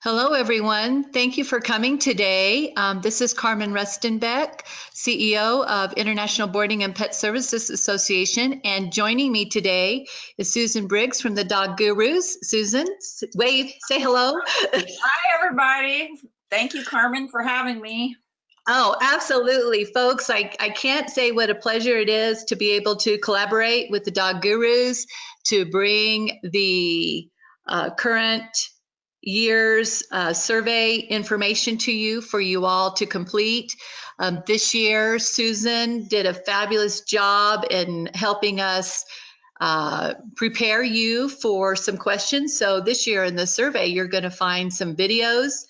Hello, everyone. Thank you for coming today. This is Carmen Rustenbeck, CEO of International Boarding and Pet Services Association. And joining me today is Susan Briggs from the Dog Gurus. Susan, wave, say hello. Hi, everybody. Thank you, Carmen, for having me. Oh, absolutely, folks. I can't say what a pleasure it is to be able to collaborate with the Dog Gurus to bring the current year's survey information to you for you all to complete. This year, Susan did a fabulous job in helping us prepare you for some questions. So this year in the survey, you're going to find some videos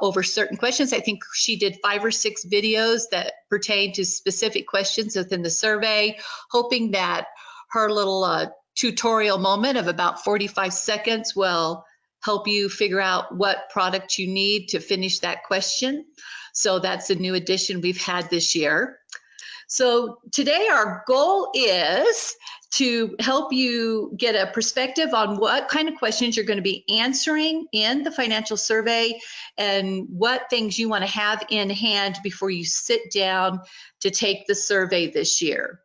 over certain questions. I think she did 5 or 6 videos that pertain to specific questions within the survey, hoping that her little tutorial moment of about 45 seconds will help you figure out what product you need to finish that question. So that's a new addition we've had this year. So today our goal is to help you get a perspective on what kind of questions you're going to be answering in the financial survey and what things you want to have in hand before you sit down to take the survey this year.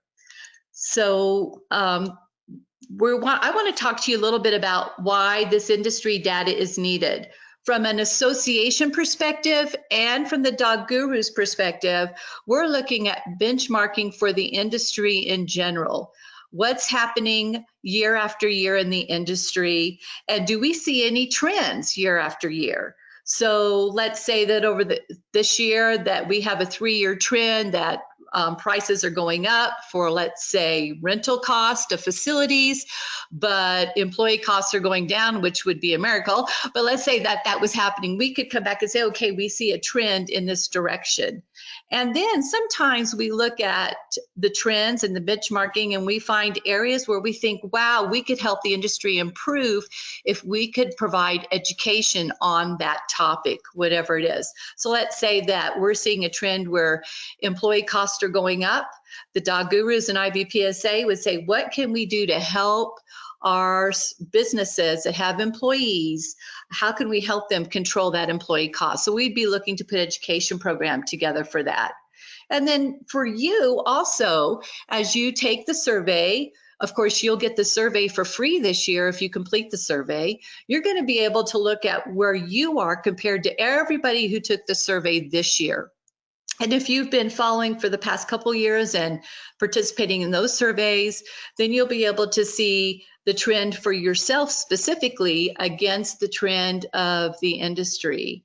So I want to talk to you a little bit about why this industry data is needed. From an association perspective and from the Dog Gurus perspective, we're looking at benchmarking for the industry in general. What's happening year after year in the industry, and do we see any trends year after year? So let's say that over this year that we have a 3-year trend that prices are going up for, let's say, rental cost of facilities, but employee costs are going down, which would be a miracle. But let's say that that was happening. We could come back and say, okay, we see a trend in this direction. And then sometimes we look at the trends and the benchmarking and we find areas where we think, wow, we could help the industry improve if we could provide education on that topic, whatever it is. So let's say that we're seeing a trend where employee costs are going up. The Dog Gurus and IBPSA would say, what can we do to help our businesses that have employees? How can we help them control that employee cost? So we'd be looking to put an education program together for that. And then for you also, as you take the survey, of course, you'll get the survey for free this year if you complete the survey. You're going to be able to look at where you are compared to everybody who took the survey this year. And if you've been following for the past couple years and participating in those surveys, then you'll be able to see the trend for yourself specifically against the trend of the industry.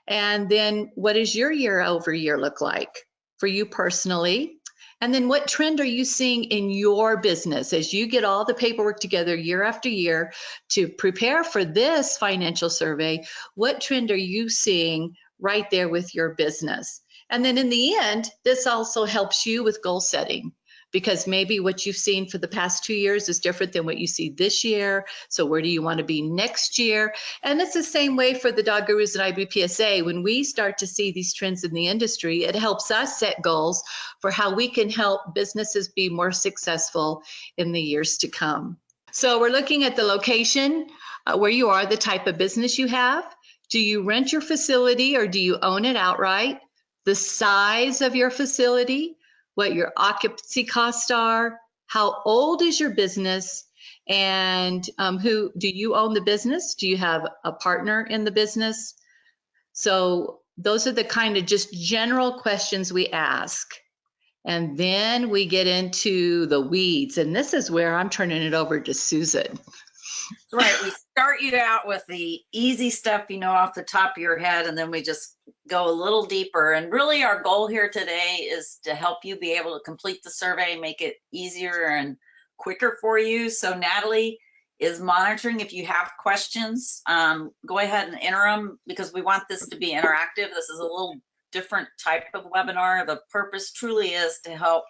And then what does your year over year look like for you personally? And then what trend are you seeing in your business as you get all the paperwork together year after year to prepare for this financial survey? What trend are you seeing right there with your business? And then in the end, this also helps you with goal setting, because maybe what you've seen for the past 2 years is different than what you see this year. So where do you want to be next year? And it's the same way for the Dog Gurus and IBPSA. When we start to see these trends in the industry, it helps us set goals for how we can help businesses be more successful in the years to come. So we're looking at the location, where you are, the type of business you have. Do you rent your facility or do you own it outright? The size of your facility, what your occupancy costs are, how old is your business, and who do you own the business? Do you have a partner in the business? So those are the kind of just general questions we ask. And then we get into the weeds, and this is where I'm turning it over to Susan. Right, we start you out with the easy stuff, you know, off the top of your head, and then we just go a little deeper. And really our goal here today is to help you be able to complete the survey, make it easier and quicker for you. So Natalie is monitoring. If you have questions, go ahead and enter them, because we want this to be interactive. This is a little different type of webinar. The purpose truly is to help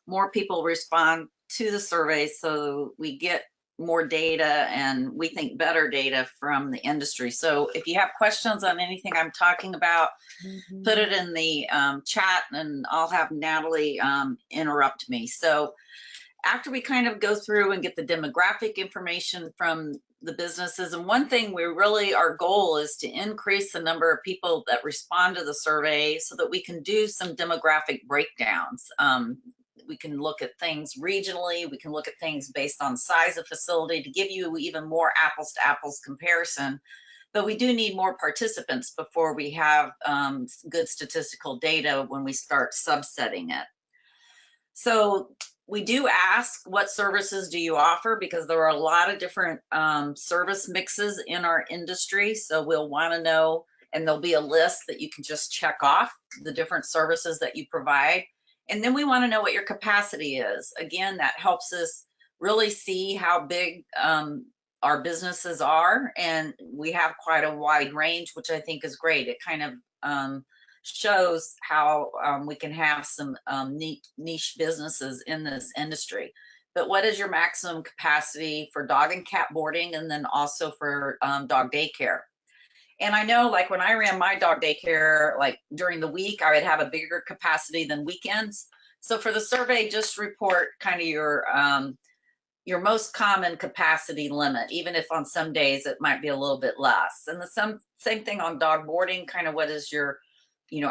more people respond to the survey so we get more data, and we think better data from the industry. So if you have questions on anything I'm talking about, put it in the chat, and I'll have Natalie interrupt me. So after we kind of go through and get the demographic information from the businesses. And one thing our goal is to increase the number of people that respond to the survey so that we can do some demographic breakdowns. We can look at things regionally, we can look at things based on size of facility to give you even more apples to apples comparison. But we do need more participants before we have good statistical data when we start subsetting it. So we do ask, what services do you offer? Because there are a lot of different service mixes in our industry. So we'll want to know, and there'll be a list that you can just check off the different services that you provide. And then we want to know what your capacity is. Again, that helps us really see how big our businesses are. And we have quite a wide range, which I think is great. It kind of shows how we can have some niche businesses in this industry. But what is your maximum capacity for dog and cat boarding, and then also for dog daycare? And I know, like, when I ran my dog daycare, like during the week, I would have a bigger capacity than weekends. So for the survey, just report kind of your most common capacity limit, even if on some days it might be a little bit less. And the same thing on dog boarding, kind of what is your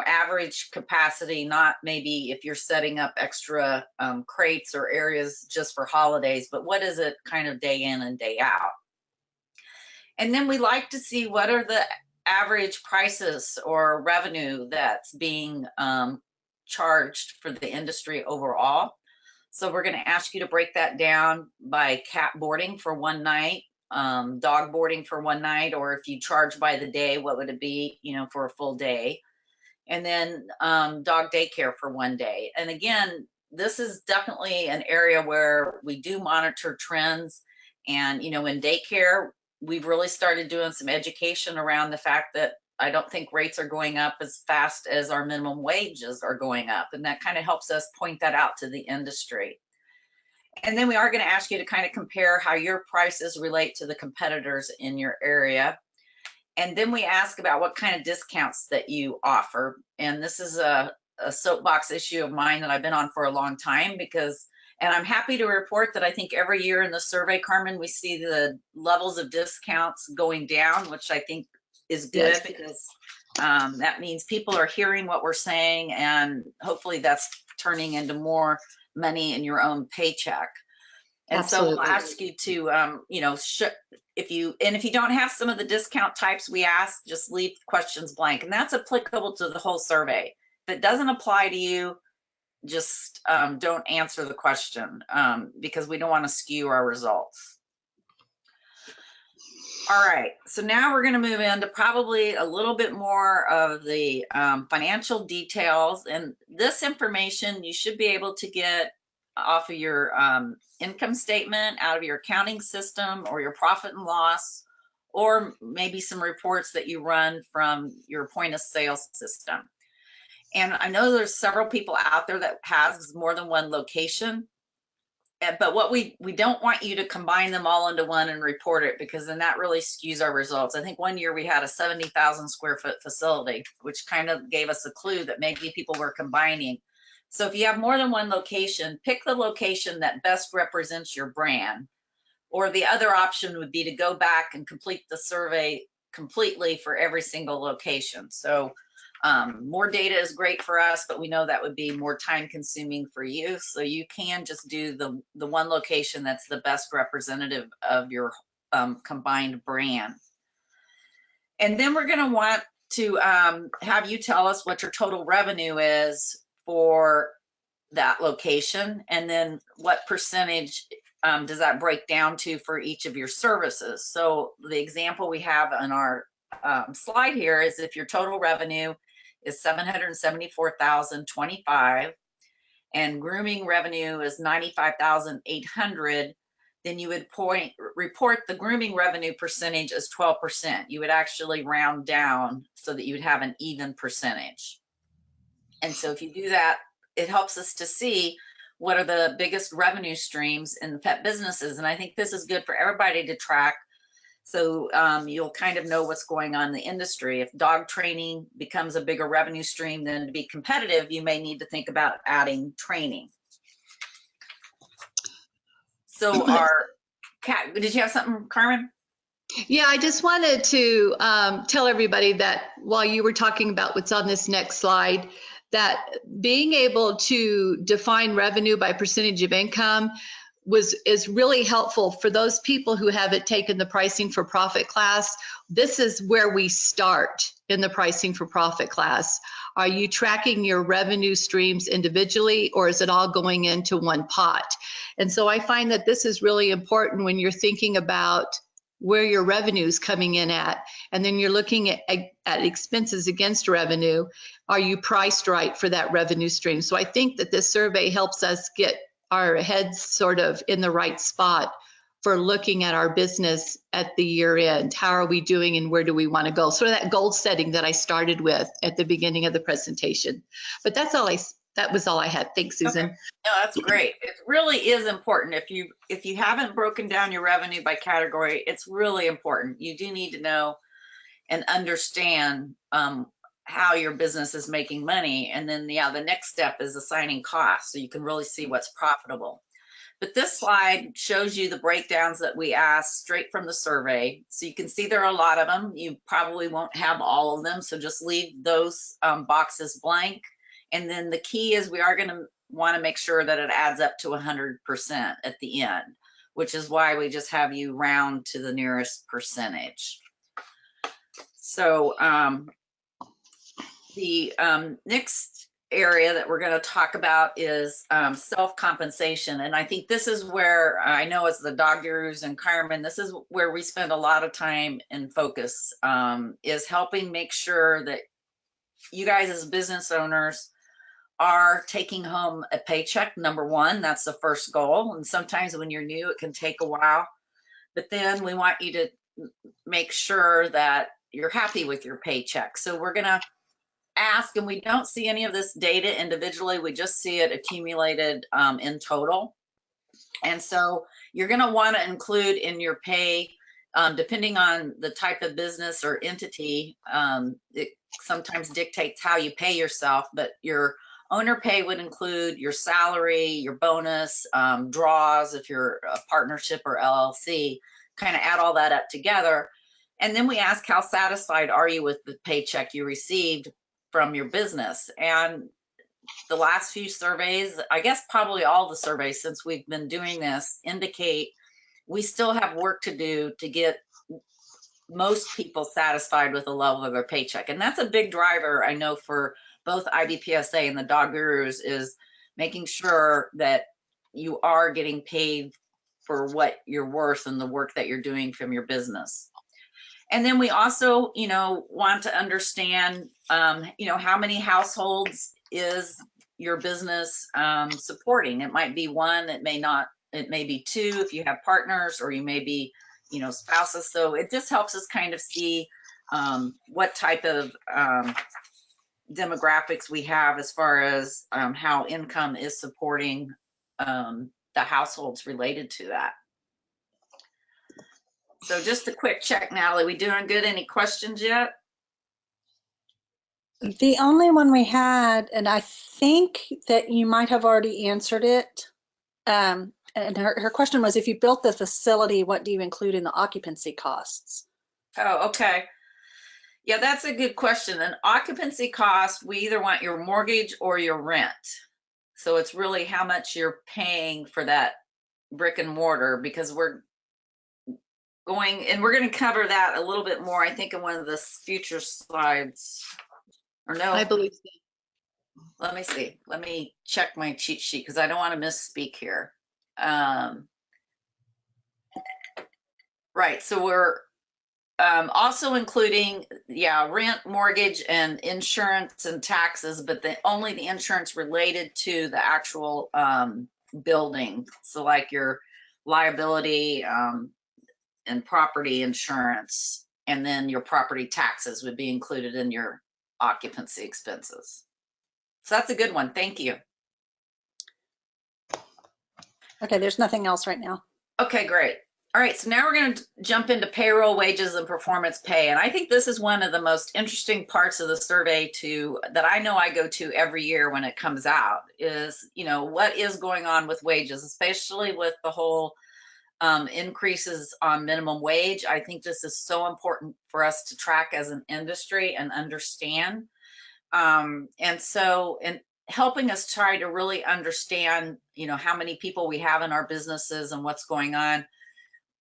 average capacity, not maybe if you're setting up extra crates or areas just for holidays, but what is it kind of day in and day out? And then we like to see what are the average prices or revenue that's being charged for the industry overall. So we're going to ask you to break that down by cat boarding for one night, dog boarding for one night, or if you charge by the day, what would it be, for a full day? And then dog daycare for one day. And again, this is definitely an area where we do monitor trends. And, in daycare, we've really started doing some education around the fact that I don't think rates are going up as fast as our minimum wages are going up. And that kind of helps us point that out to the industry. And then we are going to ask you to kind of compare how your prices relate to the competitors in your area. And then we ask about what kind of discounts that you offer. And this is a soapbox issue of mine that I've been on for a long time, and I'm happy to report that I think every year in the survey, Carmen, we see the levels of discounts going down, which I think is good. Yes. Because that means people are hearing what we're saying, and hopefully that's turning into more money in your own paycheck. And Absolutely. So we'll ask you to, if you don't have some of the discount types we ask, just leave questions blank. And that's applicable to the whole survey. If it doesn't apply to you, just don't answer the question because we don't want to skew our results. All right, so now we're going to move into probably a little bit more of the financial details. And this information you should be able to get off of your income statement, out of your accounting system, or your profit and loss, or maybe some reports that you run from your point of sale system. And I know there's several people out there that has more than one location, but what we don't want you to combine them all into one and report it, because then that really skews our results. I think one year we had a 70,000 square foot facility, which kind of gave us a clue that maybe people were combining. So if you have more than one location, pick the location that best represents your brand. Or the other option would be to go back and complete the survey completely for every single location. So more data is great for us, but we know that would be more time consuming for you. So you can just do the one location that's the best representative of your combined brand. And then we're going to want to have you tell us what your total revenue is for that location, and then what percentage does that break down to for each of your services. So the example we have on our slide here is if your total revenue is $774,025 and grooming revenue is $95,800, then you would report the grooming revenue percentage as 12%. You would actually round down so that you would have an even percentage. And so if you do that, it helps us to see what are the biggest revenue streams in the pet businesses. And I think this is good for everybody to track. So you'll kind of know what's going on in the industry. If dog training becomes a bigger revenue stream, then to be competitive, you may need to think about adding training. So our cat, did you have something, Carmen? Yeah, I just wanted to tell everybody that while you were talking about what's on this next slide, that being able to define revenue by percentage of income is really helpful for those people who haven't taken the pricing for profit class. This is where we start in the pricing for profit class. Are you tracking your revenue streams individually, or is it all going into one pot? And so I find that this is really important when you're thinking about where your revenue is coming in at, and then you're looking at expenses against revenue. Are you priced right for that revenue stream? So I think that this survey helps us get our heads sort of in the right spot for looking at our business at the year end. How are we doing and where do we want to go? Sort of that goal setting that I started with at the beginning of the presentation. But that was all I had. Thanks, Susan. Okay. No, that's great. It really is important. If you haven't broken down your revenue by category, it's really important. You do need to know and understand how your business is making money. And then, yeah, the next step is assigning costs so you can really see what's profitable. But this slide shows you the breakdowns that we asked straight from the survey. So you can see there are a lot of them. You probably won't have all of them, so just leave those boxes blank. And then the key is we are going to want to make sure that it adds up to 100% at the end, which is why we just have you round to the nearest percentage. So the next area that we're going to talk about is self-compensation. And I think this is where I know as the dog gurus and Carmen, this is where we spend a lot of time and focus, is helping make sure that you guys as business owners are taking home a paycheck. Number one, that's the first goal. And sometimes when you're new, it can take a while. But then we want you to make sure that you're happy with your paycheck. So we're going to ask, and we don't see any of this data individually, we just see it accumulated in total. And so you're going to want to include in your pay, depending on the type of business or entity, it sometimes dictates how you pay yourself, but your owner pay would include your salary, your bonus, draws if you're a partnership or LLC, kind of add all that up together. And then we ask, how satisfied are you with the paycheck you received from your business? And the last few surveys, I guess probably all the surveys since we've been doing this, indicate we still have work to do to get most people satisfied with the level of their paycheck. And that's a big driver, I know, for both IBPSA and the dog gurus, is making sure that you are getting paid for what you're worth and the work that you're doing from your business. And then we also, want to understand, how many households is your business supporting? It might be one, it may not, it may be two if you have partners, or you may be, spouses. So it just helps us kind of see what type of demographics we have as far as how income is supporting the households related to that. So just a quick check, Natalie, we doing good? Any questions yet? The only one we had, and I think that you might have already answered it, and her question was, if you built the facility, what do you include in the occupancy costs? Oh, okay. Yeah, that's a good question. An occupancy cost, we either want your mortgage or your rent. So it's really how much you're paying for that brick and mortar, because we're going to cover that a little bit more, I think, in one of the future slides. Or no? I believe so. Let me see. Let me check my cheat sheet because I don't want to misspeak here. Right. So we're also including, rent, mortgage, and insurance and taxes, but only the insurance related to the actual building. So like your liability and property insurance, and then your property taxes would be included in your occupancy expenses. So that's a good one. Thank you. Okay, there's nothing else right now. Okay, great. All right, so now we're going to jump into payroll, wages, and performance pay. And I think this is one of the most interesting parts of the survey that I know I go to every year when it comes out, is, what is going on with wages, especially with the whole increases on minimum wage. I think this is so important for us to track as an industry and understand. And so, in helping us try to really understand, how many people we have in our businesses and what's going on,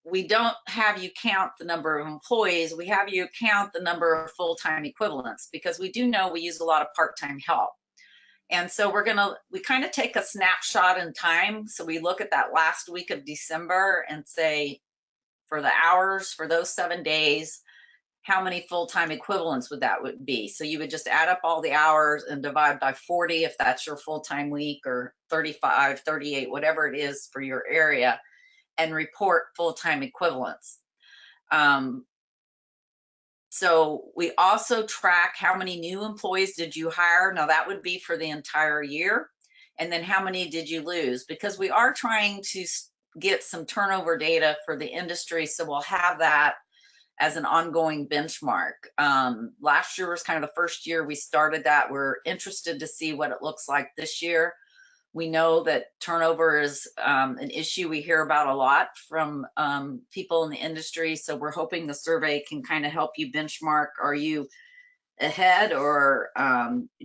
we don't have you count the number of employees, we have you count the number of full-time equivalents, because we do know we use a lot of part-time help. And so we kind of take a snapshot in time. So we look at that last week of December and say, for the hours for those 7 days, how many full-time equivalents would be? So you would just add up all the hours and divide by 40 if that's your full-time week, or 35, 38, whatever it is for your area, and report full-time equivalents. So we also track how many new employees did you hire. Now that would be for the entire year. And then how many did you lose? Because we are trying to get some turnover data for the industry. So we'll have that as an ongoing benchmark. Last year was kind of the first year we started that. We're interested to see what it looks like this year. We know that turnover is an issue we hear about a lot from people in the industry. So we're hoping the survey can kind of help you benchmark. Are you ahead, or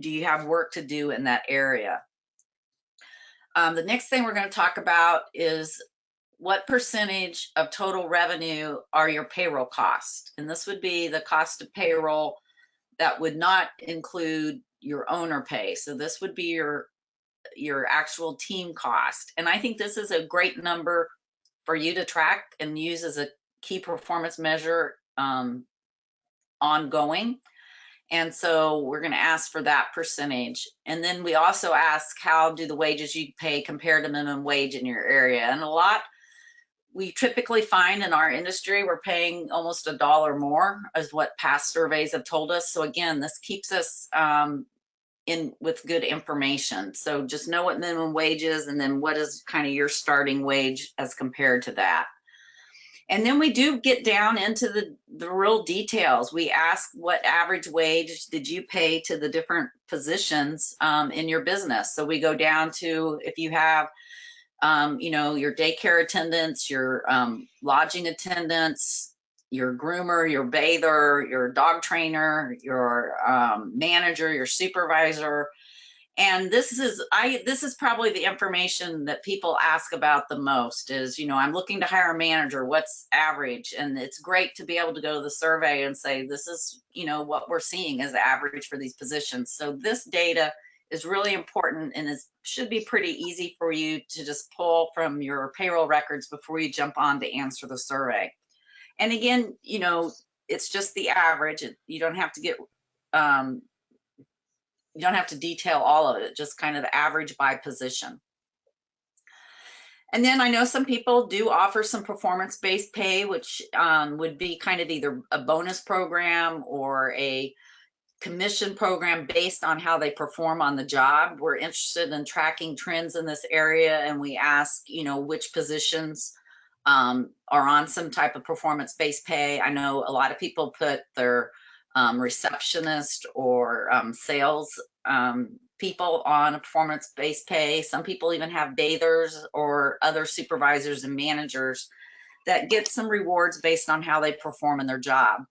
do you have work to do in that area? The next thing we're going to talk about is what percentage of total revenue are your payroll costs? And this would be the cost of payroll that would not include your owner pay. So this would be your actual team cost. And I think this is a great number for you to track and use as a key performance measure ongoing. And so we're going to ask for that percentage. And then we also ask, how do the wages you pay compare to minimum wage in your area? And we typically find in our industry, we're paying almost $1 more, is what past surveys have told us. So again, this keeps us in with good information. So just know what minimum wage is, and then what is kind of your starting wage as compared to that. And then we do get down into the real details. We ask, what average wage did you pay to the different positions in your business? So we go down to, if you have your daycare attendants, your lodging attendants, your groomer, your bather, your dog trainer, your manager, your supervisor. And this is probably the information that people ask about the most is, I'm looking to hire a manager, what's average? And it's great to be able to go to the survey and say, this is, what we're seeing as average for these positions. So this data is really important, and it should be pretty easy for you to just pull from your payroll records before you jump on to answer the survey. And again, it's just the average. You don't have to get, you don't have to detail all of it, just kind of the average by position. And then I know some people do offer some performance-based pay, which would be kind of either a bonus program or a commission program based on how they perform on the job. We're interested in tracking trends in this area, and we ask, which positions are on some type of performance-based pay. I know a lot of people put their receptionist or sales people on a performance-based pay. Some people even have bathers or other supervisors and managers that get some rewards based on how they perform in their job.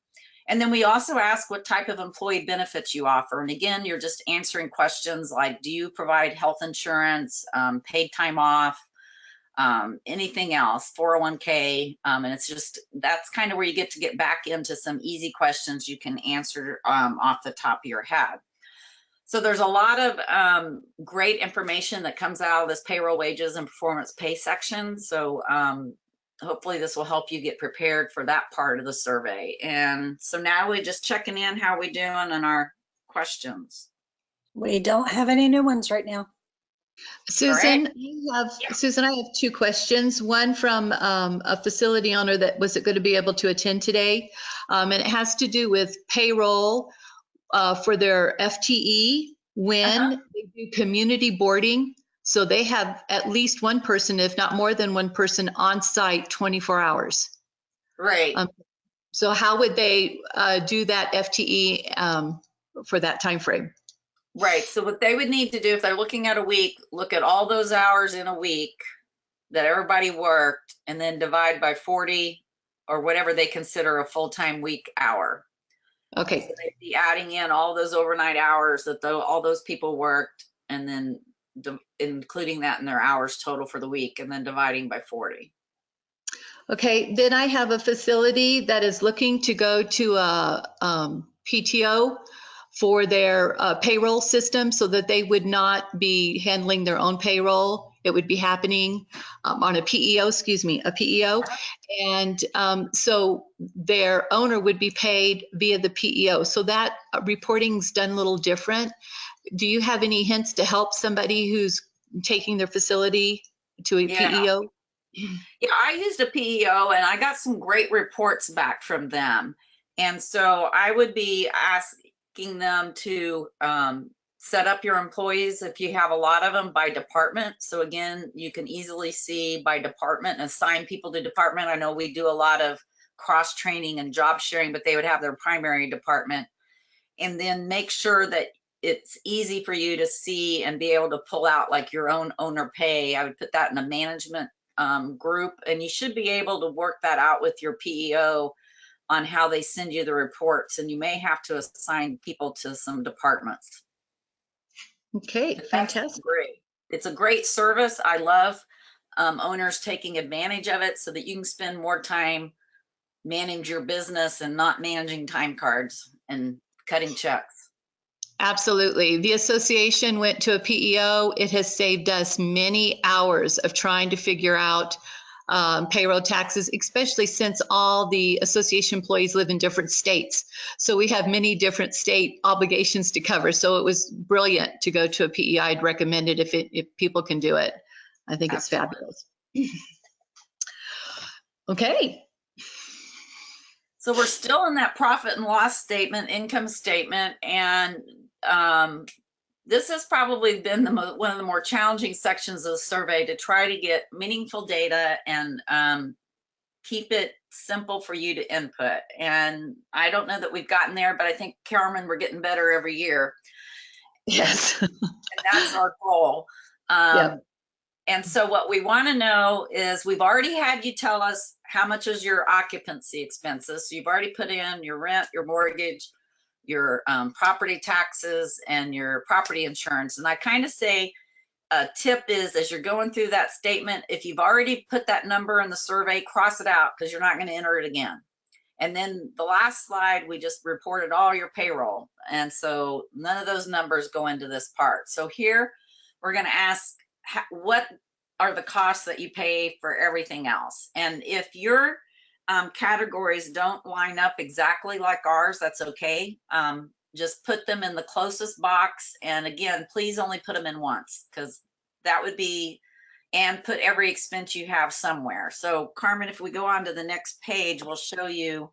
And then we also ask what type of employee benefits you offer. And again, you're just answering questions like, do you provide health insurance, paid time off, anything else, 401k, and it's just, that's kind of where you get back into some easy questions you can answer off the top of your head. So there's a lot of great information that comes out of this payroll, wages, and performance pay section. So hopefully this will help you get prepared for that part of the survey. And so now we're just checking in, how we doing on our questions. We don't have any new ones right now. Susan, Susan, I have two questions. One from a facility owner that wasn't going to be able to attend today. And it has to do with payroll for their FTE when they do community boarding. So they have at least one person, if not more than one person, on site 24 hours. Right. So how would they do that FTE for that time frame? Right. So what they would need to do if they're looking at a week, look at all those hours in a week, that everybody worked, and then divide by 40 or whatever they consider a full-time week hour. Okay. So they'd be adding in all those overnight hours that all those people worked, and then including that in their hours total for the week, and then dividing by 40. Okay, then I have a facility that is looking to go to a PTO for their payroll system so that they would not be handling their own payroll. It would be happening on a PEO, a PEO. And so their owner would be paid via the PEO. So that reporting's done a little different. Do you have any hints to help somebody who's taking their facility to a PEO? Yeah, I used a PEO and I got some great reports back from them. And so I would be asking them to set up your employees, if you have a lot of them, by department. So again, you can easily see by department and assign people to department. I know we do a lot of cross training and job sharing, but they would have their primary department. And then make sure that it's easy for you to see and be able to pull out like your own owner pay. I would put that in a management group, and you should be able to work that out with your PEO on how they send you the reports, and you may have to assign people to some departments. Okay, fantastic. Great. It's a great service. I love owners taking advantage of it so that you can spend more time managing your business and not managing time cards and cutting checks. Absolutely. The association went to a PEO. It has saved us many hours of trying to figure out payroll taxes, especially since all the association employees live in different states. So we have many different state obligations to cover. So it was brilliant to go to a PEO. I'd recommend it if people can do it. I think it's fabulous. Okay. So we're still in that profit and loss statement, income statement, and this has probably been one of the more challenging sections of the survey to try to get meaningful data and keep it simple for you to input. And I don't know that we've gotten there, but I think, Carmen, we're getting better every year. Yes. And that's our goal. Yep. And so what we want to know is, we've already had you tell us how much is your occupancy expenses. So you've already put in your rent, your mortgage, your property taxes, and your property insurance. And I kind of say a tip is, as you're going through that statement, if you've already put that number in the survey, cross it out, because you're not going to enter it again. And then the last slide, we just reported all your payroll. And so none of those numbers go into this part. So here we're going to ask, what are the costs that you pay for everything else? And if your categories don't line up exactly like ours, that's okay. Just put them in the closest box. And again, please only put them in once, because that would be, and put every expense you have somewhere. So Carmen, if we go on to the next page, we'll show you,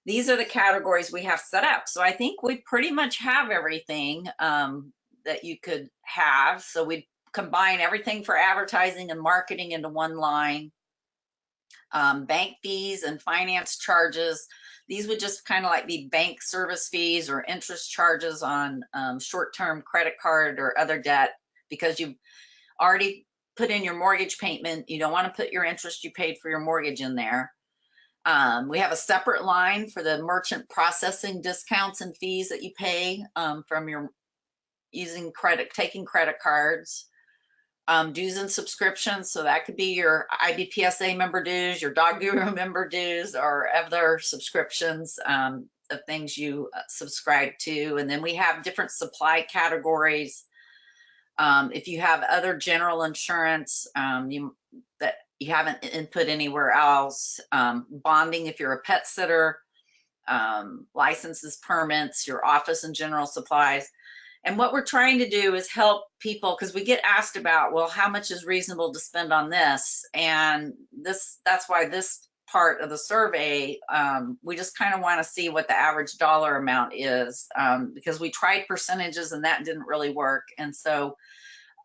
these are the categories we have set up. So I think we pretty much have everything that you could have. So we combine everything for advertising and marketing into one line. Bank fees and finance charges, these would just kind of like be bank service fees or interest charges on short-term credit card or other debt, because you've already put in your mortgage payment. You don't want to put your interest you paid for your mortgage in there. We have a separate line for the merchant processing discounts and fees that you pay from your taking credit cards. Dues and subscriptions, so that could be your IBPSA member dues, your Dog Guru member dues, or other subscriptions of things you subscribe to. And then we have different supply categories. If you have other general insurance that you haven't input anywhere else, bonding if you're a pet sitter, licenses, permits, your office and general supplies. And what we're trying to do is help people, because we get asked about, well, how much is reasonable to spend on this? And that's why this part of the survey, we just kind of want to see what the average dollar amount is, because we tried percentages and that didn't really work. And so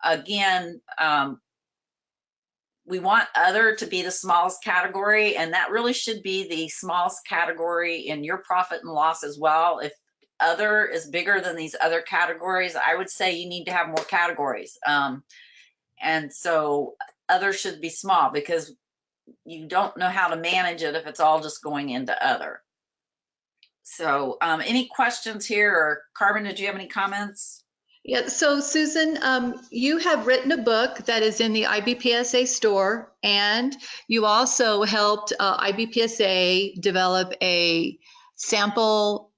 again, we want other to be the smallest category, and that really should be the smallest category in your profit and loss as well. If other is bigger than these other categories, I would say you need to have more categories. And so other should be small, because you don't know how to manage it if it's all just going into other. So any questions here? Or Carmen, did you have any comments? Yeah, so Susan, you have written a book that is in the IBPSA store, and you also helped IBPSA develop a sample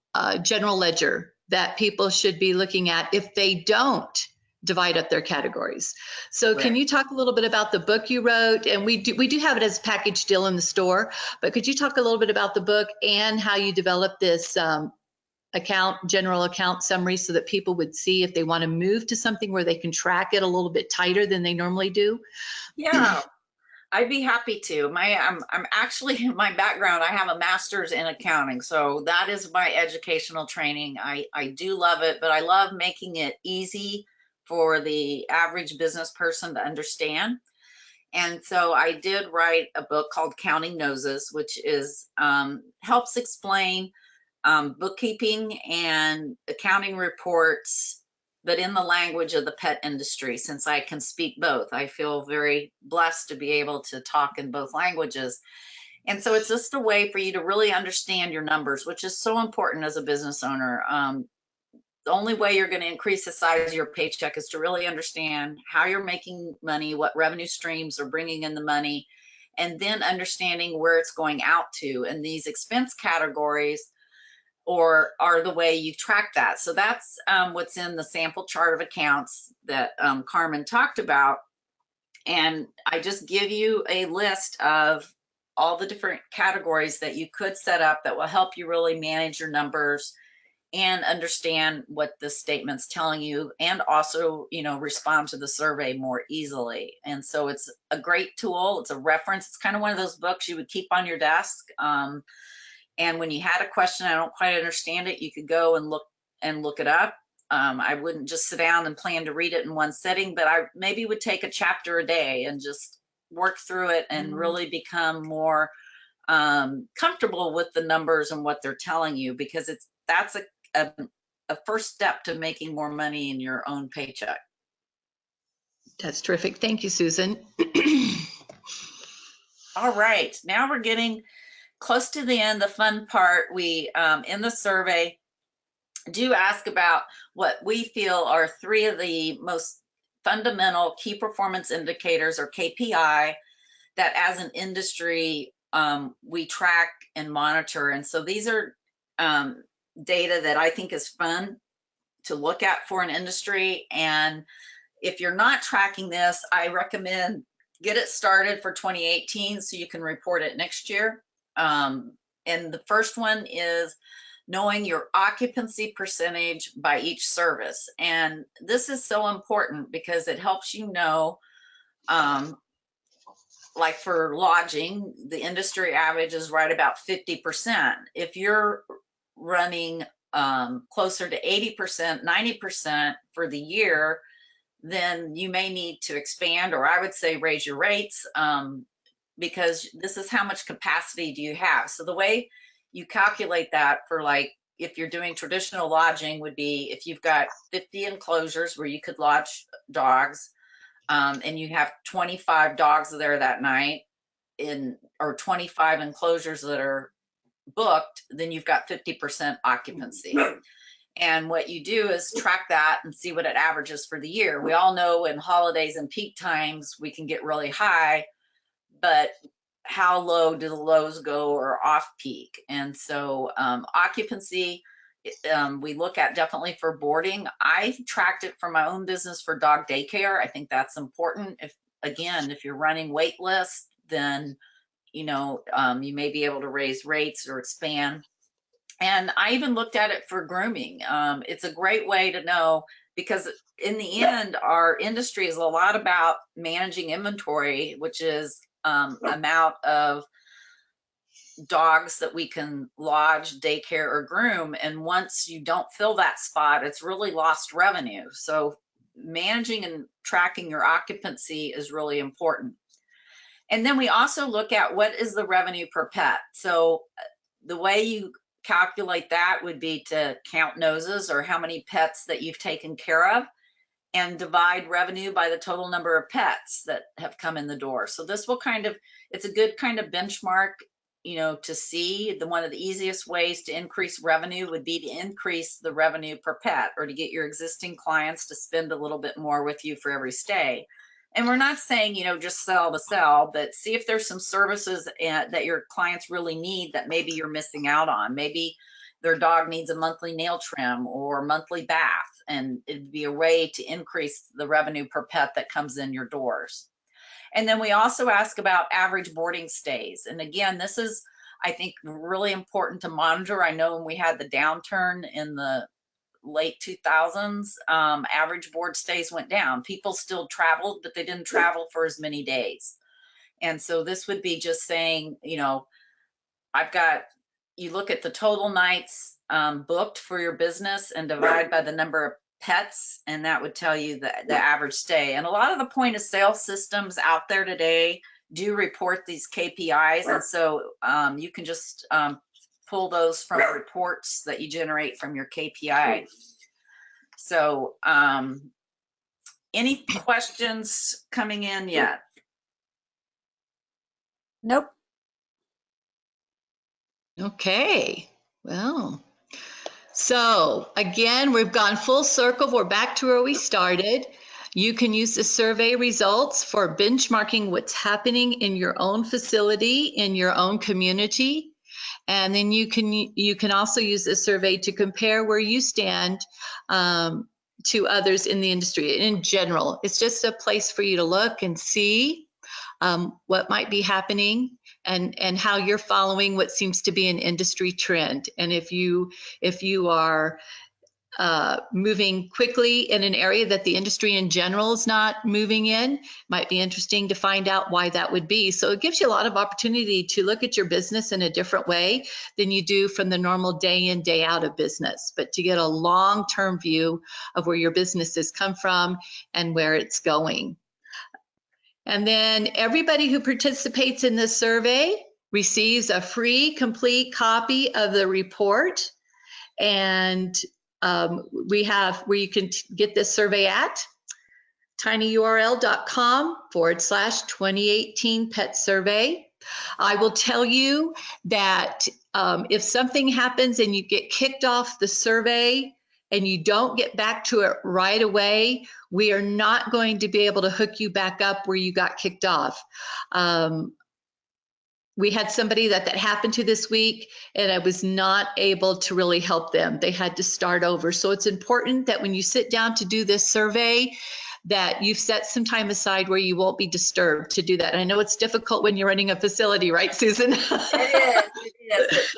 general ledger that people should be looking at if they don't divide up their categories. So can you talk a little bit about the book you wrote? And we do have it as a package deal in the store, but could you talk a little bit about the book and how you developed this general account summary so that people would see if they want to move to something where they can track it a little bit tighter than they normally do? Yeah, I'd be happy to. I'm actually, in my background, I have a master's in accounting. So that is my educational training. I do love it, but I love making it easy for the average business person to understand. And so I did write a book called Counting Noses, which is helps explain bookkeeping and accounting reports, but in the language of the pet industry. Since I can speak both, I feel very blessed to be able to talk in both languages. And so it's just a way for you to really understand your numbers, which is so important as a business owner. The only way you're going to increase the size of your paycheck is to really understand how you're making money, what revenue streams are bringing in the money, and then understanding where it's going out to. And these expense categories or are the way you track that. So that's what's in the sample chart of accounts that Carmen talked about. And I just give you a list of all the different categories that you could set up that will help you really manage your numbers and understand what the statement's telling you, and also, you know, respond to the survey more easily. And so it's a great tool. It's a reference. It's kind of one of those books you would keep on your desk. And when you had a question, I don't quite understand it, you could go and look it up. I wouldn't just sit down and plan to read it in one sitting, but I maybe would take a chapter a day and just work through it and really become more comfortable with the numbers and what they're telling you, because that's a first step to making more money in your own paycheck. That's terrific. Thank you, Susan. All right, now we're getting close to the end, the fun part. We, in the survey, do ask about what we feel are 3 of the most fundamental key performance indicators, or KPI, that as an industry we track and monitor. And so these are data that I think is fun to look at for an industry. And if you're not tracking this, I recommend get it started for 2018 so you can report it next year. And the first one is knowing your occupancy percentage by each service. And this is so important because it helps you know, like for lodging, the industry average is right about 50%. If you're running closer to 80%, 90% for the year, then you may need to expand, or I would say raise your rates, because this is how much capacity do you have. So the way you calculate that for, like, if you're doing traditional lodging, would be if you've got 50 enclosures where you could lodge dogs, and you have 25 dogs there that night, or 25 enclosures that are booked, then you've got 50% occupancy. And what you do is track that and see what it averages for the year. We all know in holidays and peak times, we can get really high, but how low do the lows go, or off peak? And so occupancy, we look at definitely for boarding. I tracked it for my own business for dog daycare. I think that's important. If you're running wait lists, then you know, you may be able to raise rates or expand. And I even looked at it for grooming. It's a great way to know, because in the end, our industry is a lot about managing inventory, which is amount of dogs that we can lodge, daycare, or groom. And once you don't fill that spot, it's really lost revenue. So managing and tracking your occupancy is really important. And then we also look at what is the revenue per pet. So the way you calculate that would be to count noses, or how many pets that you've taken care of. and divide revenue by the total number of pets that have come in the door. So this will it's a good kind of benchmark, to see. One of the easiest ways to increase revenue would be to increase the revenue per pet, or to get your existing clients to spend a little bit more with you for every stay. And we're not saying, just sell to sell, but see if there's some services that your clients really need that maybe you're missing out on. Maybe their dog needs a monthly nail trim or monthly bath, and it'd be a way to increase the revenue per pet that comes in your doors. And then we also ask about average boarding stays. And again, this is, I think, really important to monitor. I know when we had the downturn in the late 2000s, average board stays went down. People still traveled, but they didn't travel for as many days. And so this would be just saying, you look at the total nights booked for your business and divide by the number of pets, and that would tell you the average stay. And a lot of the point of sale systems out there today do report these KPIs, and so you can just pull those from reports that you generate from your KPI. So any questions coming in yet? Nope. Okay, well, so again, we've gone full circle. We're back to where we started. You can use the survey results for benchmarking what's happening in your own facility, in your own community. And then you can also use the survey to compare where you stand to others in the industry. In general, it's just a place for you to look and see what might be happening, and how you're following what seems to be an industry trend. And if you are moving quickly in an area that the industry in general is not moving in, might be interesting to find out why that would be. So it gives you a lot of opportunity to look at your business in a different way than you do from the normal day in, day out of business, but to get a long-term view of where your business has come from and where it's going. And then everybody who participates in this survey receives a free, complete copy of the report. And we have where you can get this survey at tinyurl.com/2018 pet survey. I will tell you that if something happens and you get kicked off the survey and you don't get back to it right away, we are not going to be able to hook you back up where you got kicked off. We had somebody that happened to this week, and I was not able to really help them. They had to start over. So it's important that when you sit down to do this survey, that you've set some time aside where you won't be disturbed to do that. And I know it's difficult when you're running a facility, right, Susan? It is.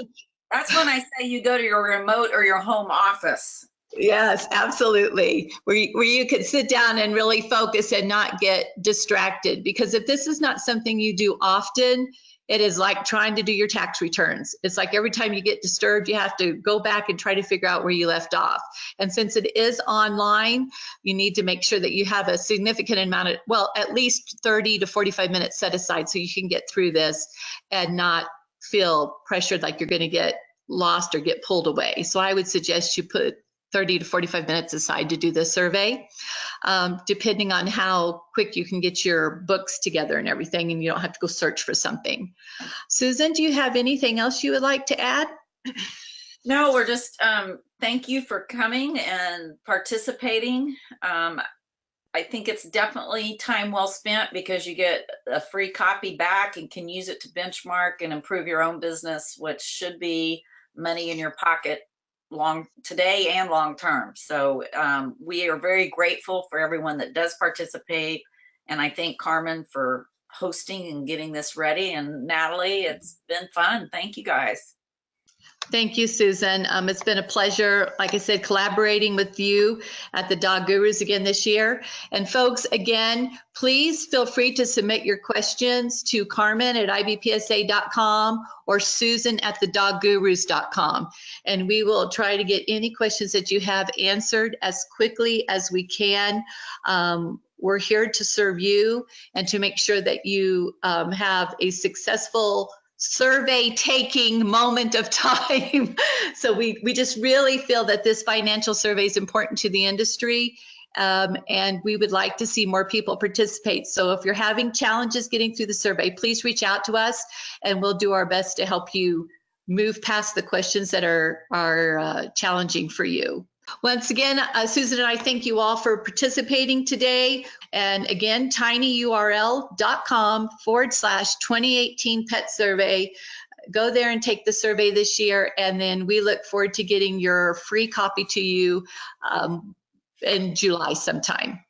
That's when I say you go to your remote or your home office. Yes, absolutely. Where you can sit down and really focus and not get distracted. Because if this is not something you do often, it is like trying to do your tax returns. It's like every time you get disturbed, you have to go back and try to figure out where you left off. And since it is online, you need to make sure that you have a significant amount of, well, at least 30 to 45 minutes set aside so you can get through this and not feel pressured like you're going to get lost or get pulled away. So I would suggest you put 30 to 45 minutes aside to do the survey, depending on how quick you can get your books together and everything, and you don't have to go search for something. Susan, do you have anything else you would like to add? No, we're just, thank you for coming and participating. I think it's definitely time well spent because you get a free copy back and can use it to benchmark and improve your own business, which should be money in your pocket today and long term. So we are very grateful for everyone that does participate. And I thank Carmen for hosting and getting this ready. And Natalie, it's been fun. Thank you guys. Thank you, Susan. It's been a pleasure, like I said, collaborating with you at the Dog Gurus again this year. And folks, again, please feel free to submit your questions to Carmen at IBPSA.com or Susan at thedoggurus.com. And we will try to get any questions that you have answered as quickly as we can. We're here to serve you and to make sure that you have a successful survey taking moment of time. So we just really feel that this financial survey is important to the industry, and we would like to see more people participate. So if you're having challenges getting through the survey, please reach out to us and we'll do our best to help you move past the questions that are challenging for you. Once again, Susan and I thank you all for participating today. And again, tinyurl.com/2018 pet survey. Go there and take the survey this year. And then we look forward to getting your free copy to you in July sometime.